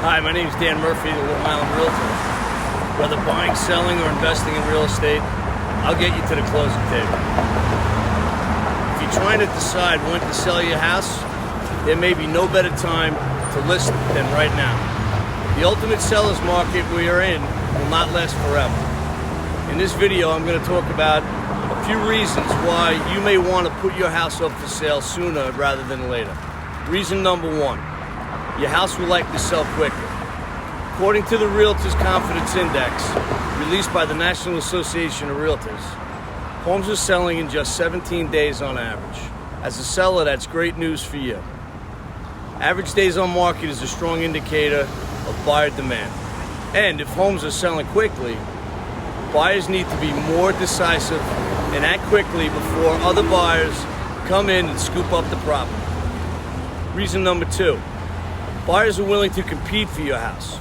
Hi, my name is Dan Murphy, the Long Island Realtor. Whether buying, selling, or investing in real estate, I'll get you to the closing table. If you're trying to decide when to sell your house, there may be no better time to list than right now. The ultimate seller's market we are in will not last forever. In this video, I'm going to talk about a few reasons why you may want to put your house up for sale sooner rather than later. Reason number one, your house will likely sell quickly. According to the Realtors Confidence Index, released by the National Association of Realtors, homes are selling in just 17 days on average. As a seller, that's great news for you. Average days on market is a strong indicator of buyer demand. And if homes are selling quickly, buyers need to be more decisive and act quickly before other buyers come in and scoop up the property. Reason number two, buyers are willing to compete for your house.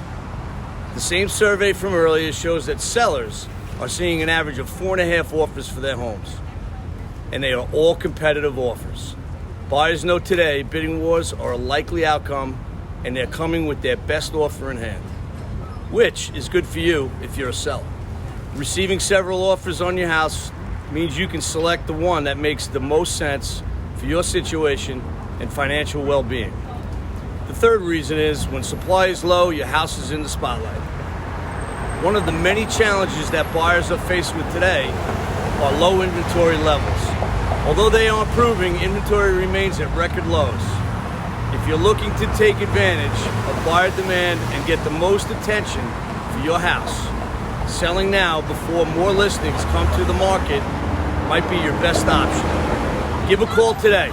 The same survey from earlier shows that sellers are seeing an average of 4.5 offers for their homes. And they are all competitive offers. Buyers know today bidding wars are a likely outcome, and they're coming with their best offer in hand, which is good for you if you're a seller. Receiving several offers on your house means you can select the one that makes the most sense for your situation and financial well-being. The third reason is when supply is low, your house is in the spotlight. One of the many challenges that buyers are faced with today are low inventory levels. Although they are improving, inventory remains at record lows. If you're looking to take advantage of buyer demand and get the most attention for your house, selling now before more listings come to the market might be your best option. Give a call today.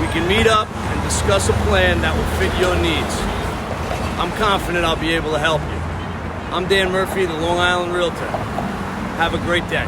We can meet up and discuss a plan that will fit your needs. I'm confident I'll be able to help you. I'm Dan Murphy, the Long Island Realtor. Have a great day.